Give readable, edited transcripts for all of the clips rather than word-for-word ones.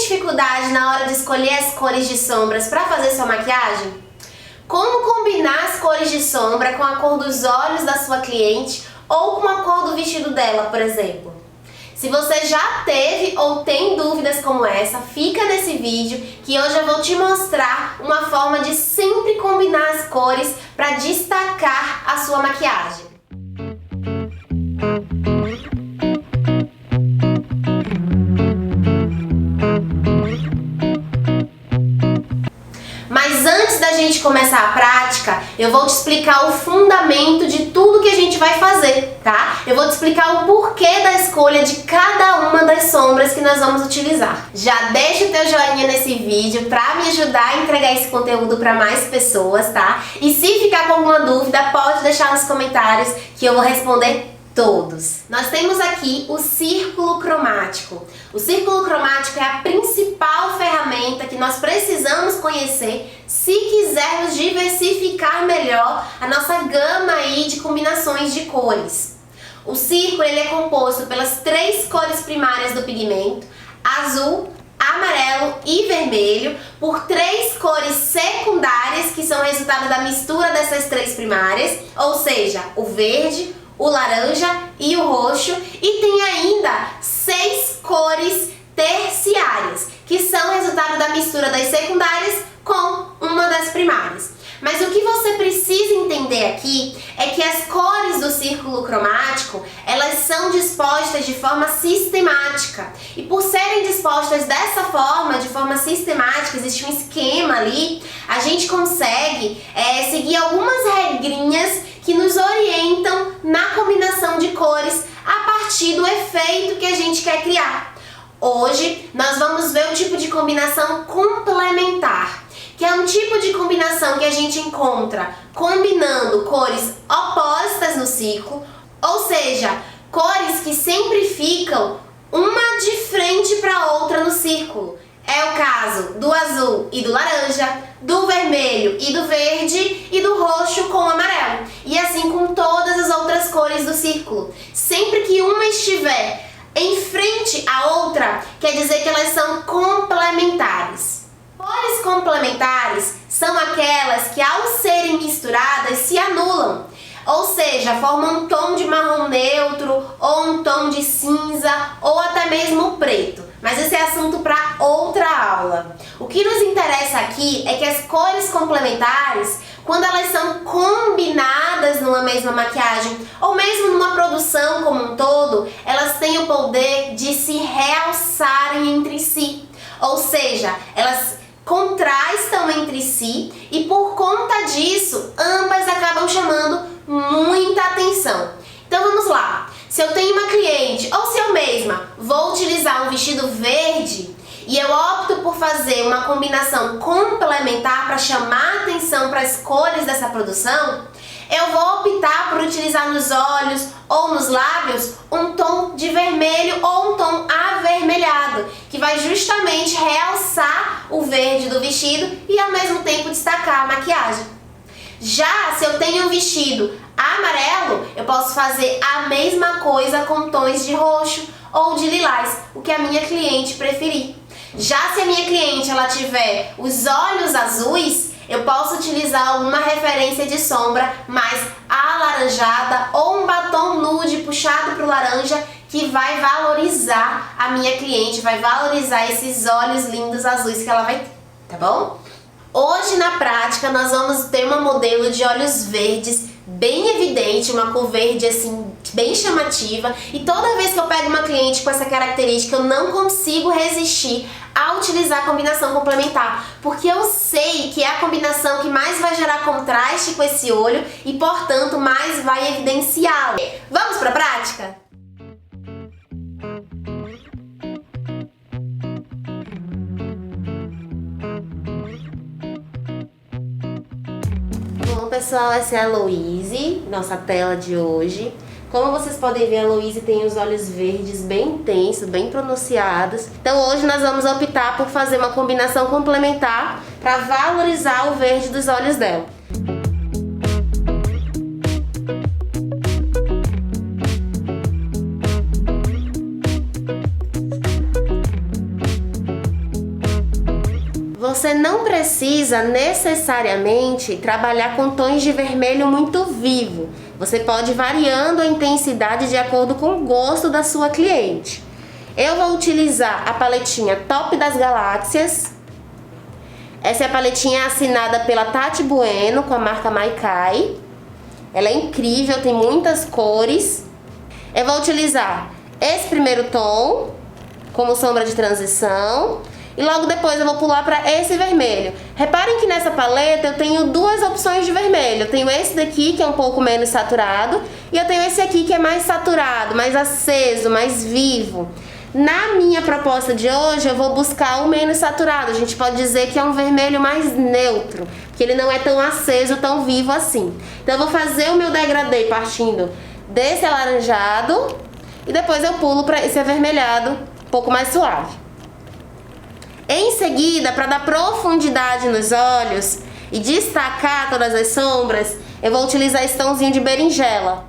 dificuldade na hora de escolher as cores de sombras para fazer sua maquiagem? Como combinar as cores de sombra com a cor dos olhos da sua cliente ou com a cor do vestido dela, por exemplo? Se você já teve ou tem dúvidas como essa, fica nesse vídeo que hoje eu vou te mostrar uma forma de sempre combinar as cores para destacar a sua maquiagem. Mas antes da gente começar a prática, eu vou te explicar o fundamento de tudo que a gente vai fazer, tá? Eu vou te explicar o porquê da escolha de cada uma das sombras que nós vamos utilizar. Já deixa o teu joinha nesse vídeo pra me ajudar a entregar esse conteúdo para mais pessoas, tá? E se ficar com alguma dúvida, pode deixar nos comentários que eu vou responder todos. Nós temos aqui o círculo cromático. O círculo cromático é a principal ferramenta que nós precisamos conhecer se quisermos diversificar melhor a nossa gama aí de combinações de cores. O círculo ele é composto pelas 3 cores primárias do pigmento: azul, amarelo e vermelho, por 3 cores secundárias que são resultado da mistura dessas 3 primárias, ou seja, o verde, o laranja e o roxo, e tem ainda 6 cores terciárias, que são resultado da mistura das secundárias com uma das primárias. Mas o que você precisa entender aqui é que as cores do círculo cromático, elas são dispostas de forma sistemática. E por serem dispostas dessa forma, de forma sistemática, existe um esquema ali, a gente consegue seguir algumas regrinhas que nos orientam na combinação de cores a partir do efeito que a gente quer criar. Hoje nós vamos ver o tipo de combinação complementar, que é um tipo de combinação que a gente encontra combinando cores opostas no ciclo, ou seja, cores que sempre ficam uma de frente para outra no círculo. É o caso do azul e do laranja, do vermelho e do verde e do roxo com o amarelo. E assim com todas as outras cores do círculo. Sempre que uma estiver em frente à outra, quer dizer que elas são complementares. Cores complementares são aquelas que, ao serem misturadas, se anulam. Ou seja, formam um tom de marrom neutro, ou um tom de cinza, ou até mesmo preto. Mas esse é assunto para outra aula. O que nos interessa aqui é que as cores complementares, quando elas são combinadas numa mesma maquiagem, ou mesmo numa produção como um todo, elas têm o poder de se realçarem entre si. Ou seja, elas contrastam entre si e por conta disso, ambas acabam chamando muita atenção. Então vamos lá. Se eu tenho uma cliente, ou se eu mesma vou utilizar um vestido verde e eu opto por fazer uma combinação complementar para chamar atenção para as cores dessa produção, eu vou optar por utilizar nos olhos ou nos lábios um tom de vermelho ou um tom avermelhado, que vai justamente realçar o verde do vestido e ao mesmo tempo destacar a maquiagem. Já se eu tenho um vestido amarelo, eu posso fazer a mesma coisa com tons de roxo ou de lilás, o que a minha cliente preferir. Já se a minha cliente ela tiver os olhos azuis, eu posso utilizar alguma referência de sombra mais alaranjada ou um batom nude puxado para o laranja, que vai valorizar a minha cliente, vai valorizar esses olhos lindos azuis que ela vai ter, tá bom? Hoje na prática nós vamos ter uma modelo de olhos verdes bem evidente, uma cor verde assim bem chamativa, e toda vez que eu pego uma cliente com essa característica eu não consigo resistir a utilizar a combinação complementar, porque eu sei que é a combinação que mais vai gerar contraste com esse olho e portanto mais vai evidenciá-lo. Vamos para a prática? Bom pessoal, essa é a Louise, nossa tela de hoje. Como vocês podem ver, a Louise tem os olhos verdes bem intensos, bem pronunciados. Então hoje nós vamos optar por fazer uma combinação complementar para valorizar o verde dos olhos dela. Você não precisa necessariamente trabalhar com tons de vermelho muito vivo. Você pode ir variando a intensidade de acordo com o gosto da sua cliente. Eu vou utilizar a paletinha Top das Galáxias. Essa é a paletinha assinada pela Tati Bueno, com a marca Maikai. Ela é incrível, tem muitas cores. Eu vou utilizar esse primeiro tom como sombra de transição. E logo depois eu vou pular para esse vermelho. Reparem que nessa paleta eu tenho duas opções de vermelho. Eu tenho esse daqui, que é um pouco menos saturado, e eu tenho esse aqui, que é mais saturado, mais aceso, mais vivo. Na minha proposta de hoje, eu vou buscar o menos saturado. A gente pode dizer que é um vermelho mais neutro, que ele não é tão aceso, tão vivo assim. Então eu vou fazer o meu degradê partindo desse alaranjado, e depois eu pulo para esse avermelhado, um pouco mais suave. Em seguida, para dar profundidade nos olhos e destacar todas as sombras, eu vou utilizar esse tomzinho de berinjela.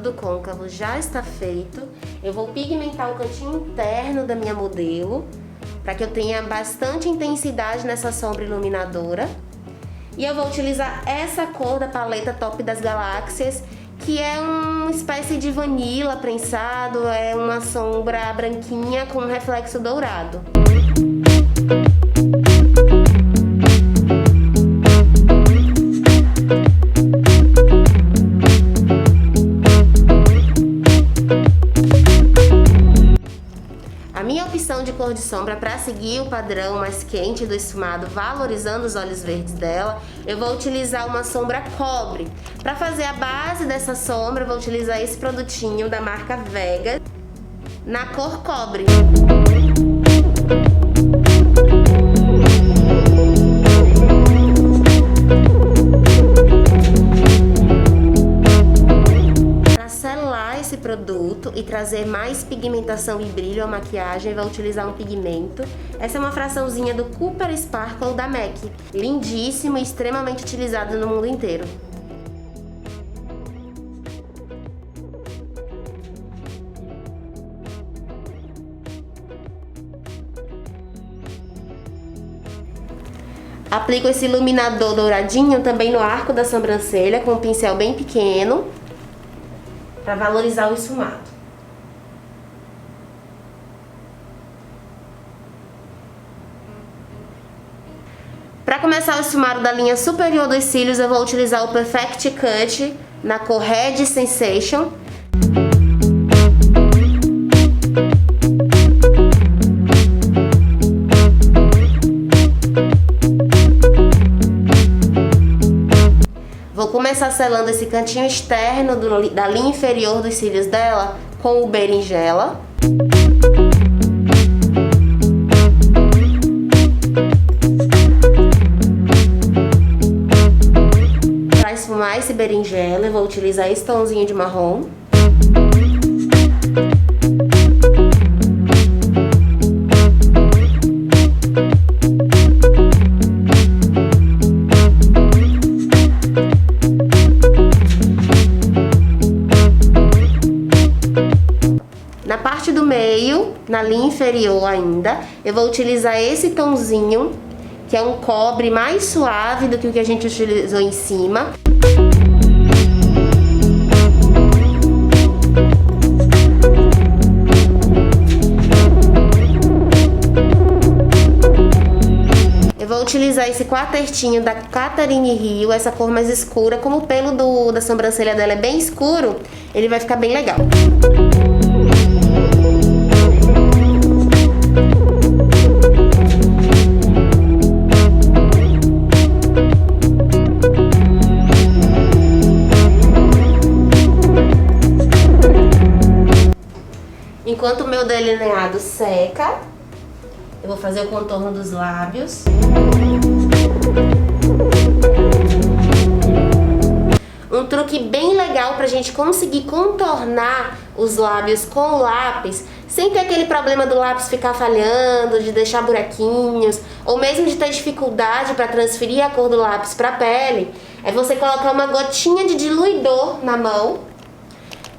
Do côncavo já está feito, eu vou pigmentar o cantinho interno da minha modelo para que eu tenha bastante intensidade nessa sombra iluminadora. E eu vou utilizar essa cor da paleta Top das Galáxias, que é uma espécie de vanila prensado, é uma sombra branquinha com um reflexo dourado. De cor de sombra para seguir o padrão mais quente do esfumado, valorizando os olhos verdes dela, eu vou utilizar uma sombra cobre. Para fazer a base dessa sombra, eu vou utilizar esse produtinho da marca Vega na cor cobre. Produto e trazer mais pigmentação e brilho à maquiagem, vai utilizar um pigmento. Essa é uma fraçãozinha do Cooper Sparkle da MAC, lindíssimo e extremamente utilizado no mundo inteiro. Aplico esse iluminador douradinho também no arco da sobrancelha com um pincel bem pequeno, para valorizar o esfumado. Para começar o esfumado da linha superior dos cílios, eu vou utilizar o Perfect Cut na cor Red Sensation. Vou começar selando esse cantinho externo da linha inferior dos cílios dela com o berinjela. Para esfumar esse berinjela, eu vou utilizar esse tomzinho de marrom. Na linha inferior ainda, eu vou utilizar esse tomzinho, que é um cobre mais suave do que o que a gente utilizou em cima. utilizar esse quartetinho da Catherine Hill, essa cor mais escura. Como o pelo da sobrancelha dela é bem escuro, ele vai ficar bem legal. Enquanto o meu delineado seca, eu vou fazer o contorno dos lábios. Um truque bem legal pra gente conseguir contornar os lábios com o lápis, sem ter aquele problema do lápis ficar falhando, de deixar buraquinhos, ou mesmo de ter dificuldade para transferir a cor do lápis pra pele, é você colocar uma gotinha de diluidor na mão.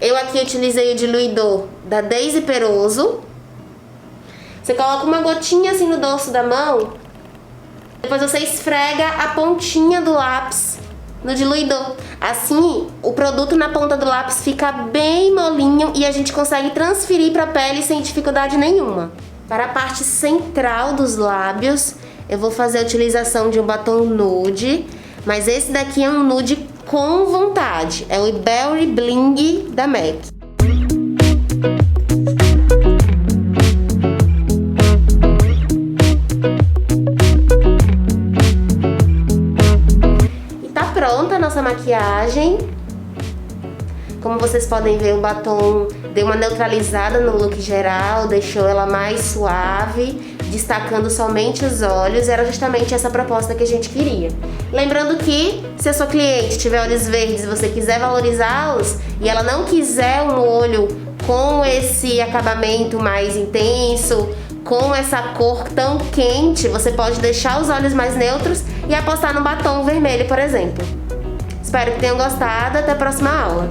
Eu aqui utilizei o diluidor da Daisy Peroso. Você coloca uma gotinha assim no dorso da mão, depois você esfrega a pontinha do lápis no diluidor. Assim, o produto na ponta do lápis fica bem molinho e a gente consegue transferir para a pele sem dificuldade nenhuma. Para a parte central dos lábios, eu vou fazer a utilização de um batom nude, mas esse daqui é um nude com vontade. É o Berry Bling da MAC. Pronta a nossa maquiagem. Como vocês podem ver, o batom deu uma neutralizada no look geral, deixou ela mais suave, destacando somente os olhos. Era justamente essa proposta que a gente queria. Lembrando que, se a sua cliente tiver olhos verdes e você quiser valorizá-los, e ela não quiser um olho com esse acabamento mais intenso, com essa cor tão quente, você pode deixar os olhos mais neutros e apostar no batom vermelho, por exemplo. Espero que tenham gostado. Até a próxima aula.